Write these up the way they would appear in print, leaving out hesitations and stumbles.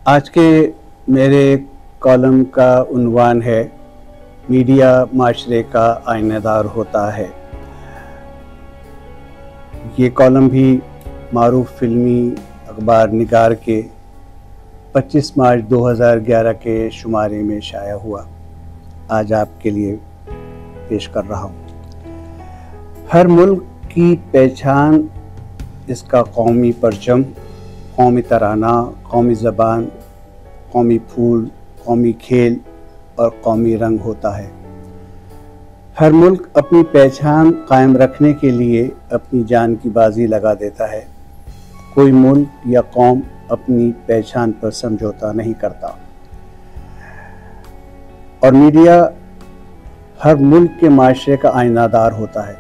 आज के मेरे कॉलम का उन्वान है मीडिया माशरे का आईनादार होता है। ये कॉलम भी मारूफ फिल्मी अखबार निगार के 25 मार्च 2011 के शुमारे में शाया हुआ। आज आपके लिए पेश कर रहा हूँ। हर मुल्क की पहचान इसका कौमी परचम, कौमी तराना, कौमी ज़बान, कौमी फूल, कौमी खेल और कौमी रंग होता है। हर मुल्क अपनी पहचान कायम रखने के लिए अपनी जान की बाजी लगा देता है। कोई मुल्क या कौम अपनी पहचान पर समझौता नहीं करता और मीडिया हर मुल्क के माशरे का आईनादार होता है।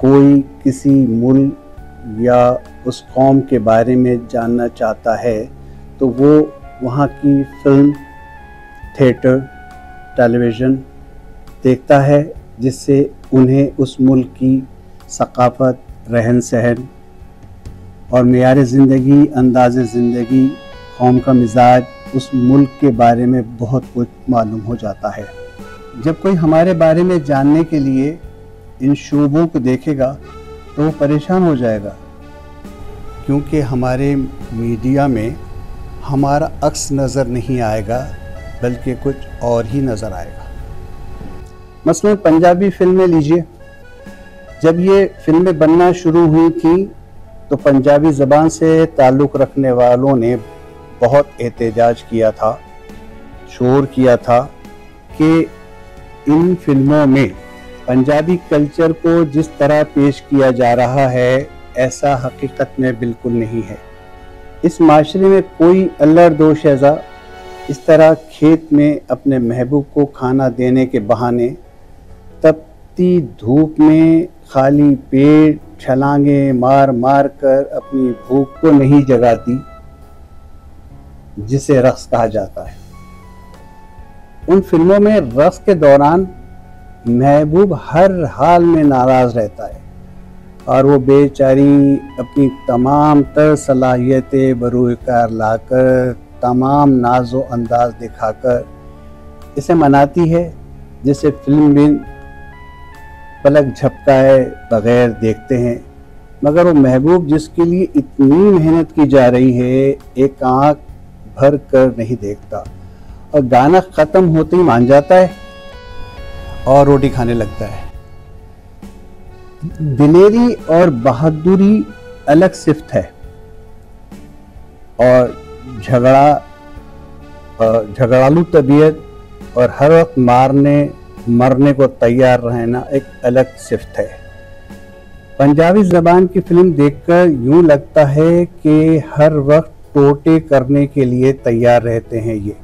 कोई किसी मुल्क या उस कौम के बारे में जानना चाहता है तो वो वहाँ की फिल्म, थिएटर, टेलीविज़न देखता है, जिससे उन्हें उस मुल्क की सकाफ़त, रहन सहन और मेयार ज़िंदगी, अंदाज़ ज़िंदगी, कौम का मिजाज, उस मुल्क के बारे में बहुत कुछ मालूम हो जाता है। जब कोई हमारे बारे में जानने के लिए इन शोबों को देखेगा तो वो परेशान हो जाएगा, क्योंकि हमारे मीडिया में हमारा अक्स नज़र नहीं आएगा बल्कि कुछ और ही नज़र आएगा। मसलन पंजाबी फिल्में लीजिए। जब ये फिल्में बनना शुरू हुई थी तो पंजाबी ज़बान से ताल्लुक़ रखने वालों ने बहुत एहतजाज किया था, शोर किया था कि इन फिल्मों में पंजाबी कल्चर को जिस तरह पेश किया जा रहा है ऐसा हकीकत में बिल्कुल नहीं है। इस माशरे में कोई अल्लड़-दो-शेज़ा इस तरह खेत में अपने महबूब को खाना देने के बहाने तपती धूप में खाली पेट छलांगे मार मार कर अपनी भूख को नहीं जगाती, जिसे रक़्स कहा जाता है। उन फिल्मों में रक़्स के दौरान महबूब हर हाल में नाराज़ रहता है और वो बेचारी अपनी तमाम तर सलाहियतें बरूए कार लाकर, तमाम नाज़ो अंदाज दिखाकर इसे मनाती है, जिसे फिल्म बिन पलक झपकाए बगैर देखते हैं। मगर वो महबूब जिसके लिए इतनी मेहनत की जा रही है एक आँख भर कर नहीं देखता और गाना ख़त्म होते ही मान जाता है और रोटी खाने लगता है। दिलेरी और बहादुरी अलग सिफ्त है और झगड़ालू तबीयत और हर वक्त मारने मरने को तैयार रहना एक अलग सिफ्त है। पंजाबी ज़बान की फिल्म देखकर यूँ लगता है कि हर वक्त टोटे करने के लिए तैयार रहते हैं ये।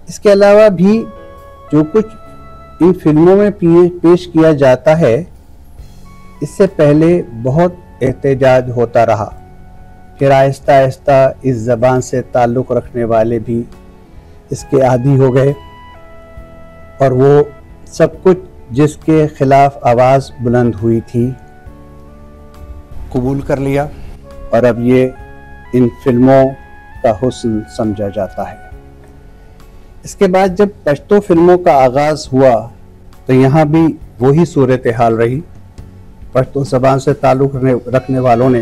इसके अलावा भी जो कुछ इन फिल्मों में पेश किया जाता है, इससे पहले बहुत एहतजाज होता रहा, फिर आहिस्ता आहिस्ता इस ज़बान से ताल्लुक़ रखने वाले भी इसके आदी हो गए और वो सब कुछ जिसके ख़िलाफ़ आवाज़ बुलंद हुई थी कबूल कर लिया और अब ये इन फिल्मों का हुस्न समझा जाता है। इसके बाद जब पश्तो फिल्मों का आगाज़ हुआ तो यहाँ भी वही सूरत हाल रही। पश्तो ज़बान से ताल्लुक़ रखने वालों ने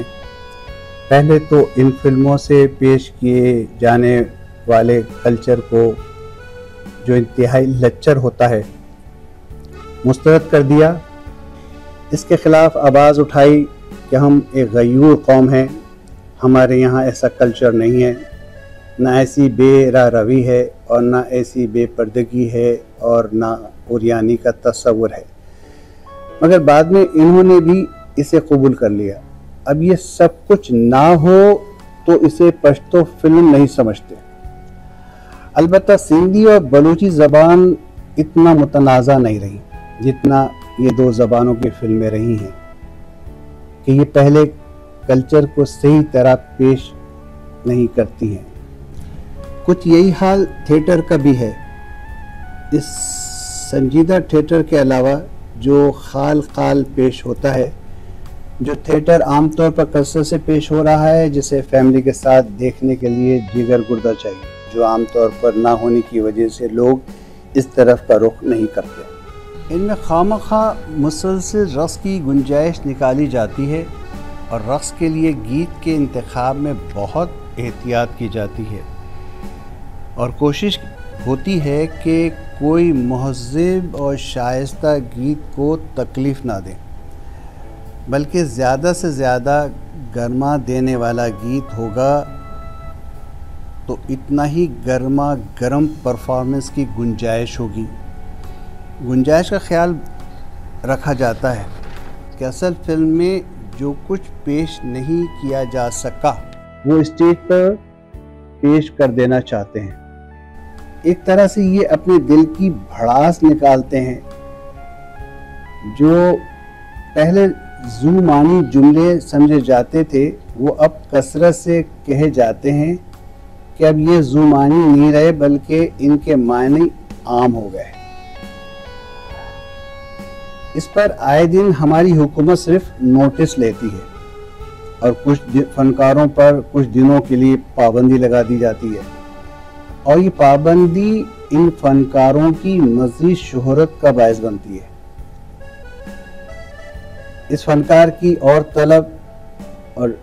पहले तो इन फिल्मों से पेश किए जाने वाले कल्चर को, जो इंतहाई लच्चर होता है, मुस्तरद कर दिया। इसके ख़िलाफ़ आवाज़ उठाई कि हम एक गयूर कौम हैं, हमारे यहाँ ऐसा कल्चर नहीं है, ना ऐसी बेरा रवी है और ना ऐसी बेपर्दगी है और ना उरियानी का तस्वुर है। मगर बाद में इन्होंने भी इसे कबूल कर लिया। अब ये सब कुछ ना हो तो इसे पश्तो फिल्म नहीं समझते। अलबत्ता सिंधी और बलूची ज़बान इतना मुतनाज़ा नहीं रही जितना ये दो ज़बानों की फिल्में रही हैं कि ये पहले कल्चर को सही तरह पेश नहीं करती हैं। कुछ यही हाल थिएटर का भी है। इस संजीदा थिएटर के अलावा जो खाल खाल पेश होता है जो थिएटर आमतौर पर कसरत से पेश हो रहा है, जिसे फैमिली के साथ देखने के लिए जिगर गुर्दा चाहिए, जो आमतौर पर ना होने की वजह से लोग इस तरफ का रुख नहीं करते। इनमें खामखा मुसलसल रक़्स की गुंजाइश निकाली जाती है और रक़्स के लिए गीत के इंतखाब में बहुत एहतियात की जाती है और कोशिश होती है कि कोई महज़्ज़ब और शाइस्ता गीत को तकलीफ़ ना दें, बल्कि ज़्यादा से ज़्यादा गर्मा देने वाला गीत होगा तो इतना ही गर्मा गर्म परफॉर्मेंस की गुंजाइश होगी। गुंजाइश का ख्याल रखा जाता है कि असल फिल्म में जो कुछ पेश नहीं किया जा सका वो स्टेज पर पेश कर देना चाहते हैं। एक तरह से ये अपने दिल की भड़ास निकालते हैं। जो पहले ज़ुमानी जुमले समझे जाते थे वो अब कसरत से कहे जाते हैं कि अब ये ज़ुमानी नहीं रहे, बल्कि इनके मायने आम हो गए। इस पर आए दिन हमारी हुकूमत सिर्फ नोटिस लेती है और कुछ फनकारों पर कुछ दिनों के लिए पाबंदी लगा दी जाती है और ये पाबंदी इन फनकारों की मज़ीद शोहरत का बायस बनती है। इस फनकार की और तलब और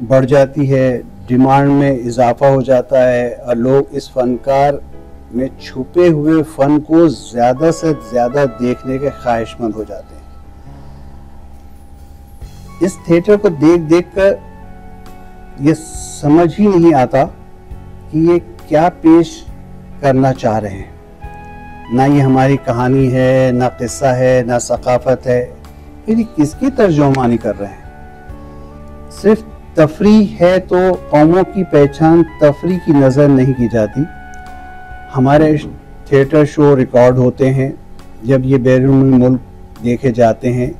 बढ़ जाती है, डिमांड में इजाफा हो जाता है और लोग इस फनकार में छुपे हुए फ़न को ज़्यादा से ज़्यादा देखने के ख्वाहिशमंद हो जाते हैं। इस थिएटर को देख देख कर ये समझ ही नहीं आता कि ये क्या पेश करना चाह रहे हैं। ना ये हमारी कहानी है, ना किस्सा है, ना सकाफत है, फिर किसकी तर्जुमानी कर रहे हैं। सिर्फ तफरीह है तो कौमों की पहचान तफरीह की नज़र नहीं की जाती। हमारे थिएटर शो रिकॉर्ड होते हैं, जब ये बैरून मुल्क देखे जाते हैं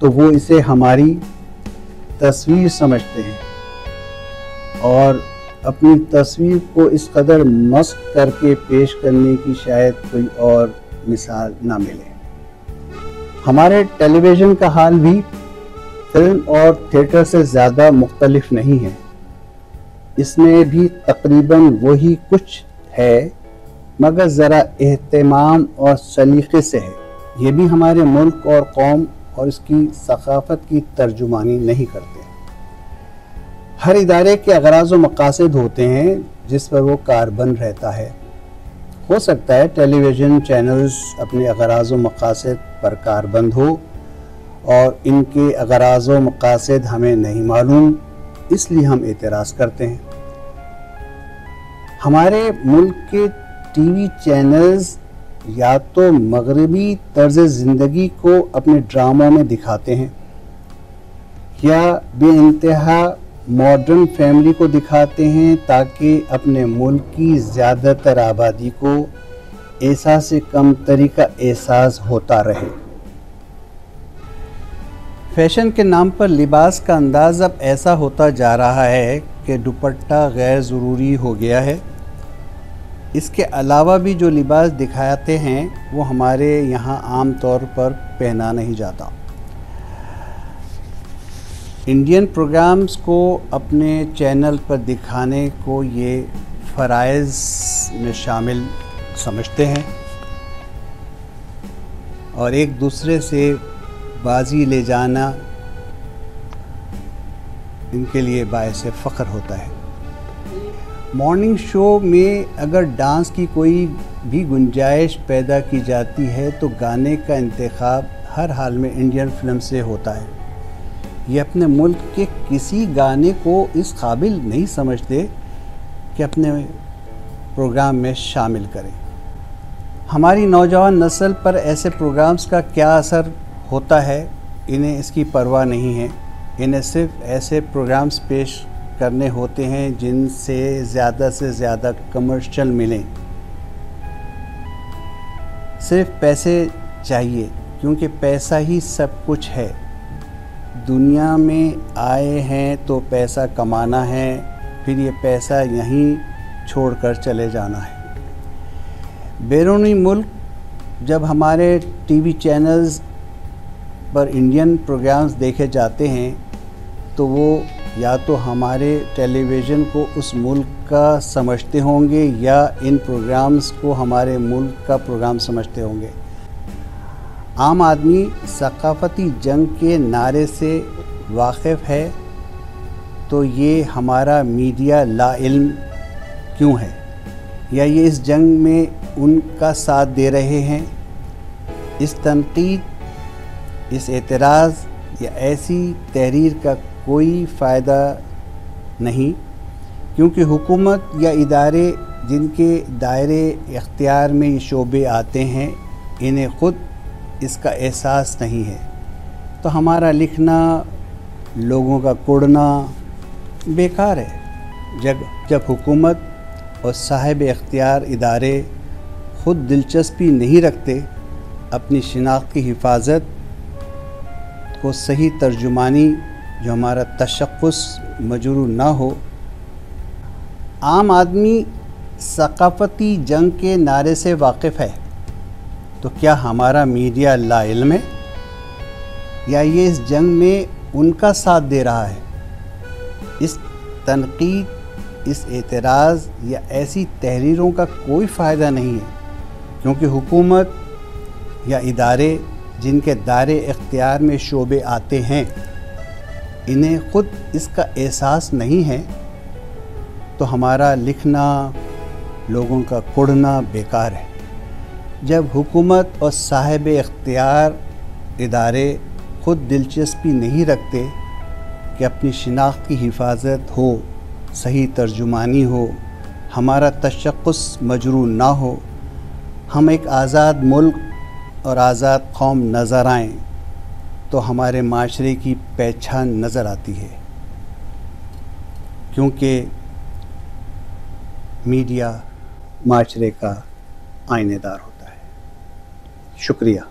तो वो इसे हमारी तस्वीर समझते हैं और अपनी तस्वीर को इस कदर मस्त करके पेश करने की शायद कोई और मिसाल ना मिले। हमारे टेलीविज़न का हाल भी फिल्म और थिएटर से ज़्यादा मुख्तलिफ नहीं है। इसमें भी तकरीबन वही कुछ है, मगर ज़रा एहतमाम और सलीक़े से है। ये भी हमारे मुल्क और कौम और इसकी सकाफ़त की तर्जुमानी नहीं करते। हर इदारे के अगराज़ व मकासद होते हैं जिस पर वो कारबंद रहता है। हो सकता है टेलीविज़न चैनल्स अपने अगराज़ व मकासद पर कारबंद हो और इनके अगराज़ व मकासद हमें नहीं मालूम, इसलिए हम एतराज़ करते हैं। हमारे मुल्क के टीवी चैनल्स या तो मगरबी तर्ज ज़िंदगी को अपने ड्रामों में दिखाते हैं या बेइंतहा मॉडर्न फैमिली को दिखाते हैं ताकि अपने मुल्क की ज़्यादातर आबादी को एहसास कमतरी का एहसास होता रहे। फैशन के नाम पर लिबास का अंदाज़ अब ऐसा होता जा रहा है कि दुपट्टा गैर ज़रूरी हो गया है। इसके अलावा भी जो लिबास दिखाते हैं वो हमारे यहाँ आम तौर पर पहना नहीं जाता। इंडियन प्रोग्राम्स को अपने चैनल पर दिखाने को ये फ़राइज़ में शामिल समझते हैं और एक दूसरे से बाजी ले जाना इनके लिए बायस फ़ख्र होता है। मॉर्निंग शो में अगर डांस की कोई भी गुंजाइश पैदा की जाती है तो गाने का इंतखाब हर हाल में इंडियन फिल्म से होता है। ये अपने मुल्क के किसी गाने को इस काबिल नहीं समझते कि अपने प्रोग्राम में शामिल करें। हमारी नौजवान नस्ल पर ऐसे प्रोग्राम्स का क्या असर होता है, इन्हें इसकी परवाह नहीं है। इन्हें सिर्फ ऐसे प्रोग्राम्स पेश करने होते हैं जिनसे ज़्यादा से ज़्यादा कमर्शियल मिलें। सिर्फ पैसे चाहिए, क्योंकि पैसा ही सब कुछ है। दुनिया में आए हैं तो पैसा कमाना है, फिर ये पैसा यहीं छोड़कर चले जाना है। बैरूनी मुल्क जब हमारे टीवी चैनल्स पर इंडियन प्रोग्राम्स देखे जाते हैं तो वो या तो हमारे टेलीविज़न को उस मुल्क का समझते होंगे या इन प्रोग्राम्स को हमारे मुल्क का प्रोग्राम समझते होंगे। आम आदमी सकाफ़ती जंग के नारे से वाकिफ़ है तो ये हमारा मीडिया लाइल्म क्यों है, या ये इस जंग में उनका साथ दे रहे हैं। इस तनकीद, इस एतराज़ या ऐसी तहरीर का कोई फ़ायदा नहीं, क्योंकि हुकूमत या इदारे जिनके दायरे इख्तियार में ये शोबे आते हैं इन्हें ख़ुद इसका एहसास नहीं है। तो हमारा लिखना, लोगों का कुढ़ना बेकार है। जब हुकूमत और साहिब इख्तियार इदारे ख़ुद दिलचस्पी नहीं रखते अपनी शिनाख्त की हिफाजत को सही तर्जुमानी जो हमारा तशख़्ख़ुस मजरूह ना हो। आम आदमी सकाफ़ती जंग के नारे से वाकिफ़ है तो क्या हमारा मीडिया लाइल्म है, या ये इस जंग में उनका साथ दे रहा है। इस तनकीद, इस एतराज़ या ऐसी तहरीरों का कोई फ़ायदा नहीं है, क्योंकि हुकूमत या इदारे जिनके दायरे इख्तियार में शोबे आते हैं इन्हें ख़ुद इसका एहसास नहीं है। तो हमारा लिखना, लोगों का कुढ़ना बेकार है। जब हुकूमत और साहिब इख्तियार इदारे ख़ुद दिलचस्पी नहीं रखते कि अपनी शिनाख्त की हिफाजत हो, सही तर्जुमानी हो, हमारा तशख़्ख़ुस मजरूह ना हो, हम एक आज़ाद मुल्क और आज़ाद कौम नज़र आएँ तो हमारे माशरे की पहचान नज़र आती है, क्योंकि मीडिया माशरे का आइनेदार होता है। शुक्रिया।